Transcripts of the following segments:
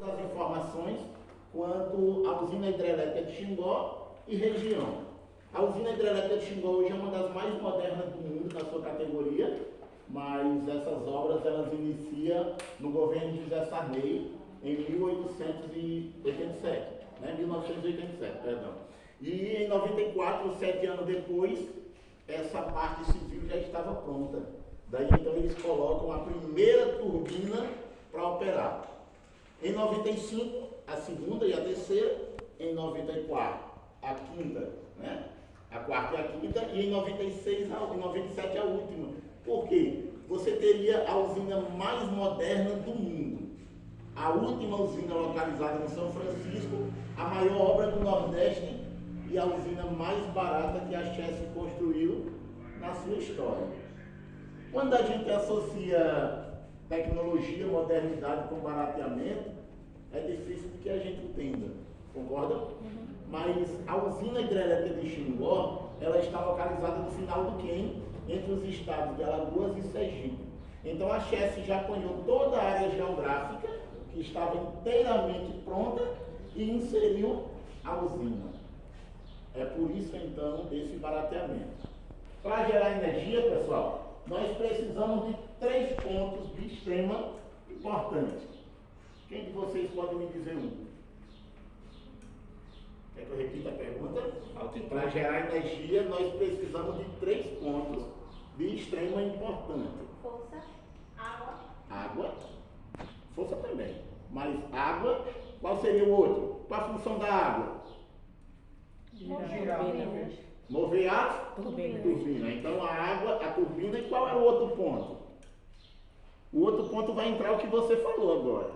as informações quanto à usina hidrelétrica de Xingó e região. A usina hidrelétrica de Xingó hoje é uma das mais modernas do mundo na sua categoria, mas essas obras elas iniciam no governo de José Sarney em 1887, 1987, perdão. E em 94, 7 anos depois, essa parte civil já estava pronta. Daí então eles colocam a primeira turbina para operar. Em 95, a segunda e a terceira. Em 94, a quinta, né? A quarta e a quinta. E em 96, em 97, a última. Por quê? Você teria a usina mais moderna do mundo. A última usina localizada em São Francisco, a maior obra do Nordeste e a usina mais barata que a Chesf construiu na sua história. Quando a gente associa tecnologia, modernidade com barateamento, é difícil de que a gente entenda, concorda? Mas a usina hidrelétrica de Xingó, ela está localizada no final do QEM, entre os estados de Alagoas e Sergipe. Então a Chesf já apanhou toda a área geográfica, que estava inteiramente pronta, e inseriu a usina. É por isso então desse barateamento. Para gerar energia, pessoal, nós precisamos de 3 pontos de extrema importância. Quem de vocês pode me dizer um? Quer que eu repita a pergunta? Para gerar energia, nós precisamos de 3 pontos de extrema importância. Força, água. Água, força também. Mas água, qual seria o outro? Qual a função da água? Mover a turbina. Então a água, a turbina, e qual é o outro ponto? O outro ponto vai entrar o que você falou agora.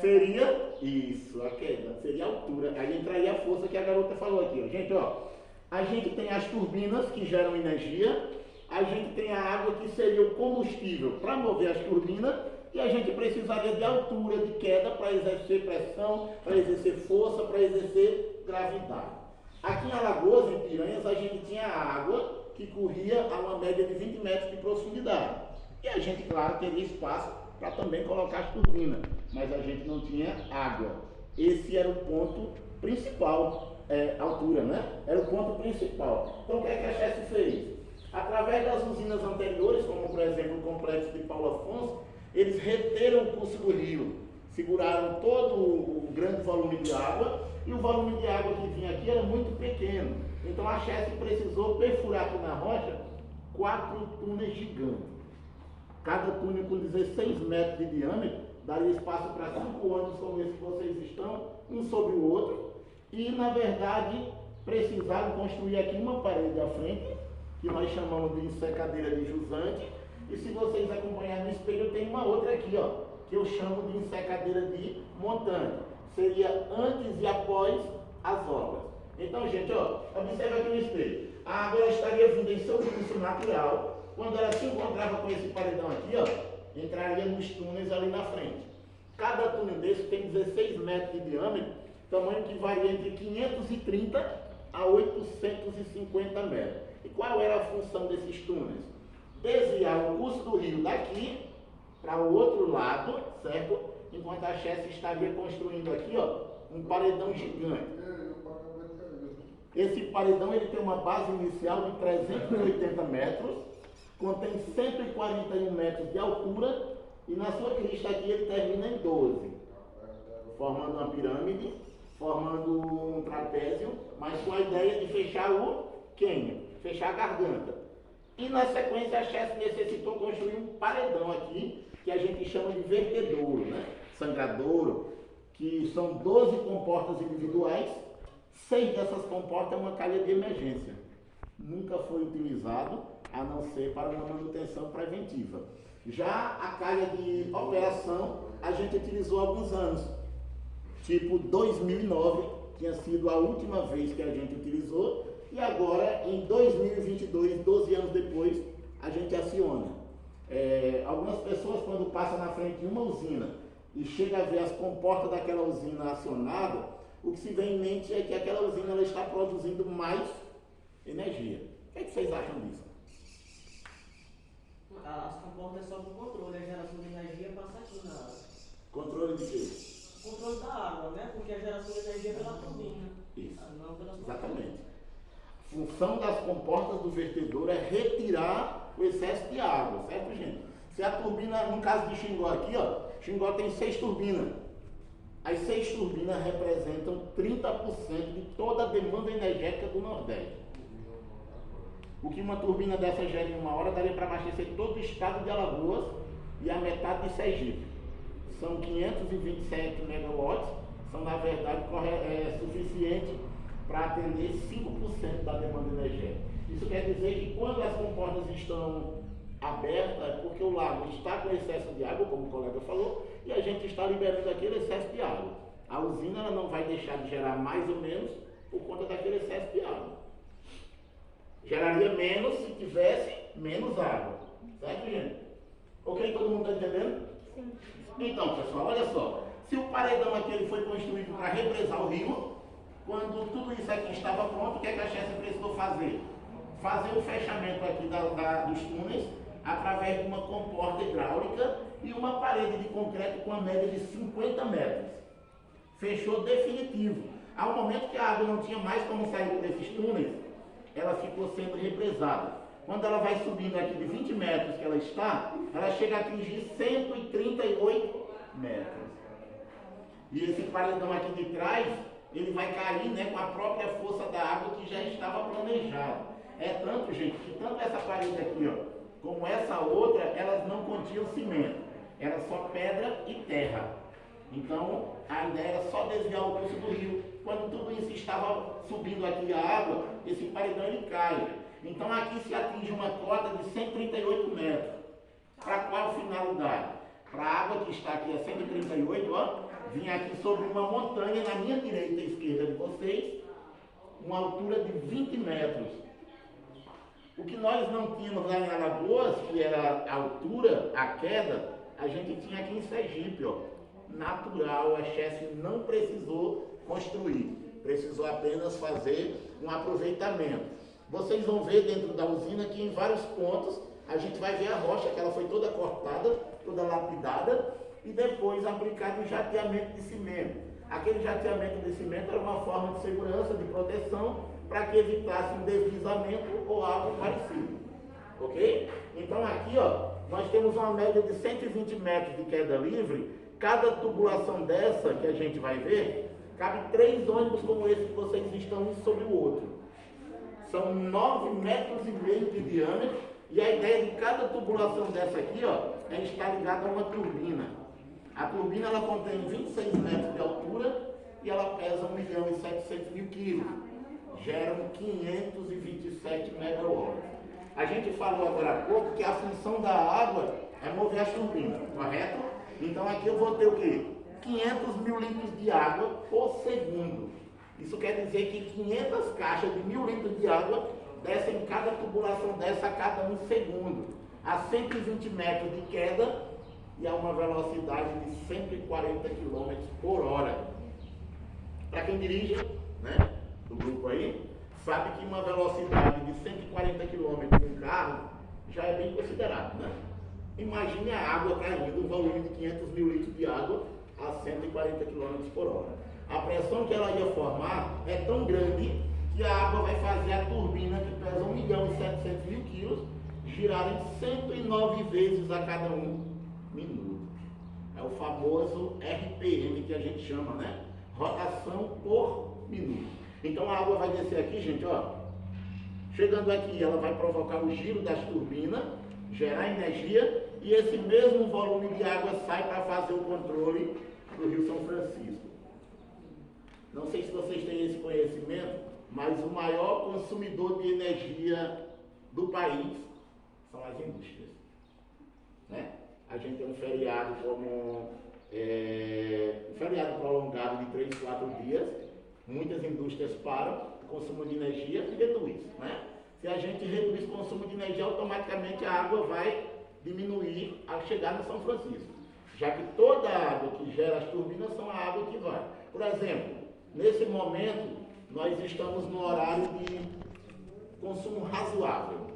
Seria isso, a queda, seria a altura. Aí entraria a força que a garota falou aqui. Ó. Gente, ó, a gente tem as turbinas que geram energia, a gente tem a água que seria o combustível para mover as turbinas, e a gente precisaria de altura de queda para exercer pressão, para exercer força, para exercer gravidade. Aqui em Alagoas, em Piranhas, a gente tinha água que corria a uma média de 20 metros de profundidade. E a gente, claro, teria espaço para também colocar as turbinas, mas a gente não tinha água. Esse era o ponto principal, altura, né? Era o ponto principal. Então o que é que a Chesf fez? Através das usinas anteriores, como por exemplo o complexo de Paulo Afonso, eles reteram o curso do rio, seguraram todo o grande volume de água, e o volume de água que vinha aqui era muito pequeno. Então a Chesf precisou perfurar aqui na rocha 4 túneis gigantes. Cada túnel com 16 metros de diâmetro, daria espaço para 5 ônibus como esse que vocês estão, um sobre o outro, e na verdade precisaram construir aqui uma parede à frente, que nós chamamos de ensecadeira de jusante, e se vocês acompanharem no espelho tem uma outra aqui, ó, que eu chamo de ensecadeira de montante. Seria antes e após as obras. Então, gente, ó, observa aqui no espelho. A água estaria vindo em seu curso natural. Quando ela se encontrava com esse paredão aqui, ó, entraria nos túneis ali na frente. Cada túnel desse tem 16 metros de diâmetro, tamanho que varia entre 530 a 850 metros. E qual era a função desses túneis? Desviar o curso do rio daqui para o outro lado, certo? Enquanto a Chesf estaria construindo aqui, ó, um paredão gigante. Esse paredão ele tem uma base inicial de 380 metros, contém 141 metros de altura e na sua crista aqui ele termina em 12, formando uma pirâmide, formando um trapézio, mas com a ideia de fechar o cânion, fechar a garganta. E na sequência a Chesf necessitou construir um paredão aqui, que a gente chama de vertedouro, né? Sangradouro, que são 12 comportas individuais, 6 dessas comportas é uma calha de emergência. Nunca foi utilizado, a não ser para uma manutenção preventiva. Já a calha de operação, a gente utilizou há alguns anos, tipo 2009, tinha sido a última vez que a gente utilizou, e agora em 2022, 12 anos depois, a gente aciona. Algumas pessoas quando passam na frente de uma usina e chega a ver as comportas daquela usina acionada, o que se vê em mente é que aquela usina ela está produzindo mais energia. O que vocês acham disso? As comportas é só do controle, a geração de energia passa aqui na área. Controle de quê? o controle da água, né? Porque a geração de energia é pela turbina. Isso. Não pelas turbinas. Exatamente. A função das comportas do vertedor é retirar o excesso de água, certo, gente? Se a turbina, no caso de Xingó aqui, ó, Xingó tem 6 turbinas. As 6 turbinas representam 30% de toda a demanda energética do Nordeste. O que uma turbina dessa gera em uma hora daria para abastecer todo o estado de Alagoas e a metade de Sergipe. São 527 megawatts, são na verdade suficientes para atender 5% da demanda energética. Isso quer dizer que quando as comportas estão abertas, é porque o lago está com excesso de água, como o colega falou, e a gente está liberando aquele excesso de água. A usina ela não vai deixar de gerar mais ou menos por conta daquele excesso de água. Geraria menos se tivesse menos água. Certo, gente? Ok? Todo mundo está entendendo? Sim. Então, pessoal, olha só. Se o paredão aqui ele foi construído para represar o rio, quando tudo isso aqui estava pronto, o que, é que a Chessa precisou fazer? Fazer o fechamento aqui dos túneis através de uma comporta hidráulica e uma parede de concreto com a média de 50 metros. Fechou definitivo. Ao momento que a água não tinha mais como sair desses túneis, ela ficou sendo represada. Quando ela vai subindo aqui de 20 metros que ela está, ela chega a atingir 138 metros. E esse paredão aqui de trás, ele vai cair, né, com a própria força da água que já estava planejada. É tanto, gente, que tanto essa parede aqui, ó, como essa outra, elas não continham cimento. Era só pedra e terra. Então, a ideia era só desviar o curso do rio. Quando tudo isso estava subindo aqui a água, esse paredão ele cai. Então, aqui se atinge uma cota de 138 metros. Para qual finalidade? Para a água que está aqui a 138, ó, vir aqui sobre uma montanha na minha direita e esquerda de vocês, uma altura de 20 metros. O que nós não tínhamos lá em Alagoas, que era a altura, a queda, a gente tinha aqui em Sergipe, ó. Natural, a Chess não precisou construir, precisou apenas fazer um aproveitamento. Vocês vão ver dentro da usina que em vários pontos a gente vai ver a rocha, que ela foi toda cortada, toda lapidada e depois aplicado um jateamento de cimento. Aquele jateamento de cimento era uma forma de segurança, de proteção, para que evitasse um deslizamento ou algo parecido. Ok? Então aqui, ó, nós temos uma média de 120 metros de queda livre. Cada tubulação dessa que a gente vai ver, cabe 3 ônibus como esse que vocês estão um sobre o outro. São 9,5 metros de diâmetro e a ideia de cada tubulação dessa aqui, ó, é estar ligada a uma turbina. A turbina ela contém 26 metros de altura e ela pesa 1.700.000 quilos. Geram 527 megawatts. A gente falou agora há pouco que a função da água é mover as turbinas, correto? Então aqui eu vou ter o quê? 500 mil litros de água por segundo. Isso quer dizer que 500 caixas de 1.000 litros de água descem em cada tubulação dessa a cada 1 segundo. A 120 metros de queda e a uma velocidade de 140 km por hora. Para quem dirige, né, do grupo aí, sabe que uma velocidade de 140 km em um carro já é bem considerado, né? Imagine a água caindo, um volume de 500 mil litros de água a 140 km por hora. A pressão que ela ia formar é tão grande que a água vai fazer a turbina, que pesa 1.700.000 quilos, girar em 109 vezes a cada 1 minuto. É o famoso RPM que a gente chama, né? Rotação por minuto. Então a água vai descer aqui, gente, ó. Chegando aqui, ela vai provocar o giro das turbinas, gerar energia, e esse mesmo volume de água sai para fazer o controle do Rio São Francisco. Não sei se vocês têm esse conhecimento, mas o maior consumidor de energia do país são as indústrias, né? A gente tem um feriado como um feriado prolongado de 3, 4 dias, muitas indústrias param, o consumo de energia reduz, né? Se a gente reduz o consumo de energia, automaticamente a água vai diminuir ao chegar no São Francisco, já que toda a água que gera as turbinas são a água que vai. Por exemplo, nesse momento, nós estamos no horário de consumo razoável.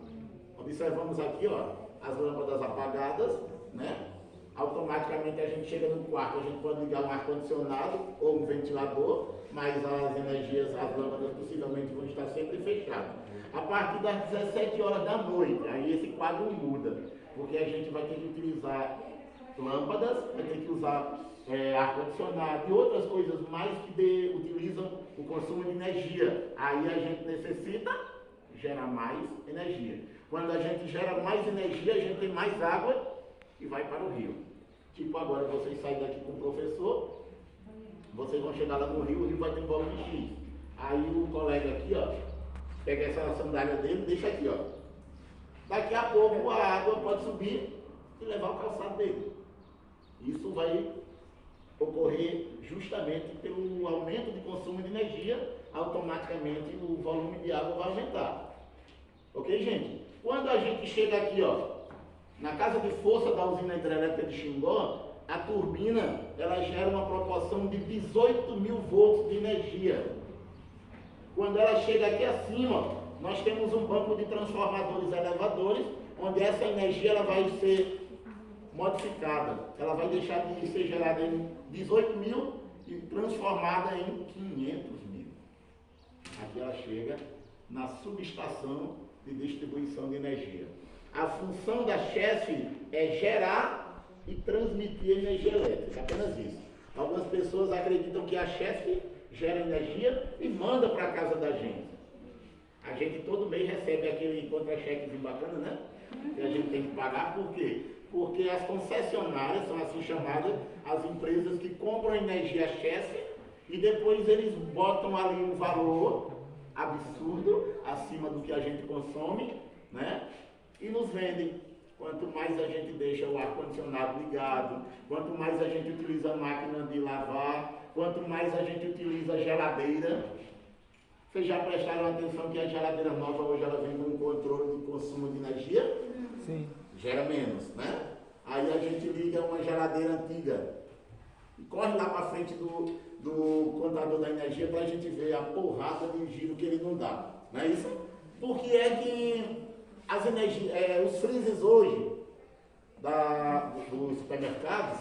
Observamos aqui, ó, as lâmpadas apagadas, né? automaticamente a gente chega no quarto, a gente pode ligar um ar-condicionado ou um ventilador, mas as energias, as lâmpadas possivelmente vão estar sempre fechadas. A partir das 17 horas da noite, aí esse quadro muda, porque a gente vai ter que utilizar lâmpadas, vai ter que usar ar-condicionado e outras coisas mais que utilizam o consumo de energia. Aí a gente necessita gerar mais energia. Quando a gente gera mais energia, a gente tem mais água e vai para o rio. Tipo agora, vocês saem daqui com o professor, vocês vão chegar lá no rio, o rio vai ter um volume X. Aí o colega aqui, ó, pega essa sandália dele, deixa aqui, ó. Daqui a pouco a água pode subir e levar o calçado dele. Isso vai ocorrer justamente pelo aumento de consumo de energia, automaticamente o volume de água vai aumentar. Ok, gente? Quando a gente chega aqui, ó, na casa de força da usina hidrelétrica de Xingó, a turbina, ela gera uma proporção de 18.000 volts de energia. Quando ela chega aqui acima, ó, nós temos um banco de transformadores elevadores, onde essa energia ela vai ser modificada. Ela vai deixar de ser gerada em 18.000 e transformada em 500.000. Aqui ela chega na subestação de distribuição de energia. A função da CHESF é gerar e transmitir energia elétrica, apenas isso. Algumas pessoas acreditam que a CHESF gera energia e manda para a casa da gente. A gente todo mês recebe aquele contra-chequezinho bacana, né? Que a gente tem que pagar, por quê? Porque as concessionárias são assim chamadas, as empresas que compram energia CHESF e depois eles botam ali um valor absurdo acima do que a gente consome, né? E nos vendem. Quanto mais a gente deixa o ar-condicionado ligado, quanto mais a gente utiliza a máquina de lavar, quanto mais a gente utiliza a geladeira. Vocês já prestaram atenção que a geladeira nova hoje ela vem com um controle de consumo de energia? Sim. Gera menos, né? Aí a gente liga uma geladeira antiga e corre lá para frente do contador da energia para a gente ver a porrada de giro que ele não dá, não é isso? Porque é que as os freezers hoje dos supermercados,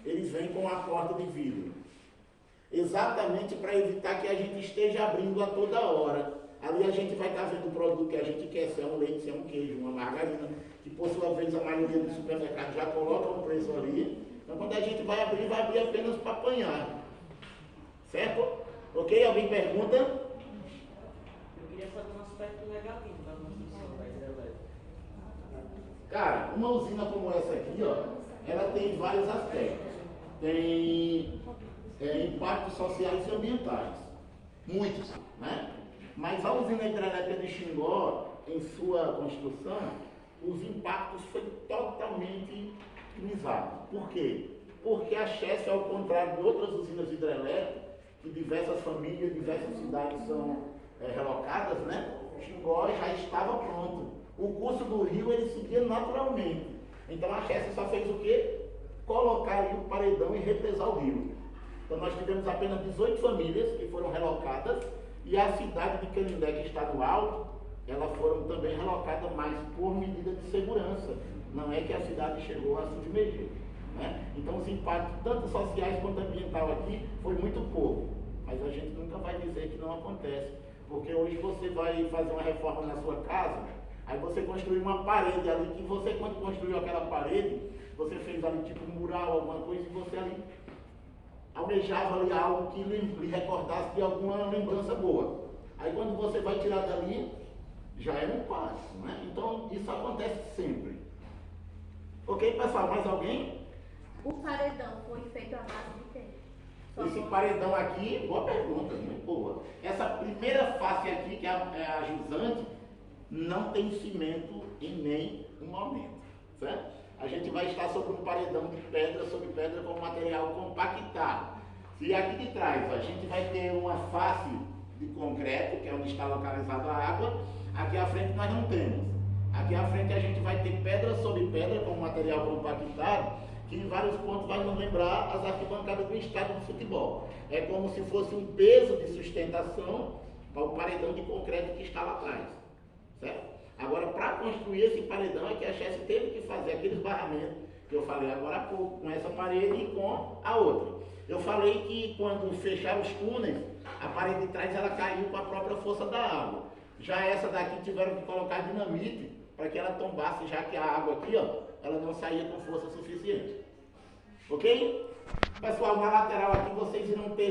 eles vêm com a porta de vidro, exatamente para evitar que a gente esteja abrindo a toda hora. Ali a gente vai estar vendo o produto que a gente quer, se é um leite, se é um queijo, uma margarina, que por sua vez a maioria dos supermercados já coloca o preço ali. Então quando a gente vai abrir apenas para apanhar. Certo? Ok? Alguém pergunta? Eu queria saber um aspecto negativo da construção da hidrelétrica. Cara, uma usina como essa aqui, ó, ela tem vários aspectos. Tem impactos sociais e ambientais. Muitos, né? Mas a usina hidrelétrica de Xingó, em sua construção, os impactos foram totalmente minimizados. Por quê? Porque a CHESF, ao contrário de outras usinas hidrelétricas, que diversas famílias, diversas cidades são relocadas, né? Xingó já estava pronto. O curso do rio ele seguia naturalmente. Então a CHESF só fez o quê? Colocar ali o paredão e represar o rio. Então nós tivemos apenas 18 famílias que foram relocadas e a cidade de Canindé, que está no alto, elas foram também relocadas, mas por medida de segurança. Não é que a cidade chegou a submergir. Né? Então os impactos, tanto sociais quanto ambiental aqui, foi muito pouco. Mas a gente nunca vai dizer que não acontece. Porque hoje você vai fazer uma reforma na sua casa, aí você construiu uma parede ali, que você quando construiu aquela parede, você fez ali tipo um mural, alguma coisa, e você ali almejava ali algo que lhe recordasse de alguma lembrança boa. Aí quando você vai tirar dali, já é um passo, né? Então isso acontece sempre. Ok, pessoal, mais alguém? O paredão foi feito à base de quê? Esse paredão aqui, boa pergunta, muito boa. Essa primeira face aqui, que é a jusante, não tem cimento em nenhum momento, certo? A gente vai estar sobre um paredão de pedra sobre pedra com material compactado. E aqui de trás a gente vai ter uma face de concreto, que é onde está localizada a água. Aqui à frente nós não temos. Aqui à frente a gente vai ter pedra sobre pedra com material compactado, que em vários pontos vai nos lembrar as arquibancadas do estádio de futebol. É como se fosse um peso de sustentação para o paredão de concreto que está lá atrás. Certo? Agora, para construir esse paredão é que a CHESF teve que fazer aqueles barramentos que eu falei agora há pouco, com essa parede e com a outra. Eu falei que quando fecharam os túneis, a parede de trás ela caiu com a própria força da água. Já essa daqui tiveram que colocar dinamite para que ela tombasse, já que a água aqui, ó, ela não saía com força suficiente. Ok? Pessoal, na lateral aqui vocês irão ter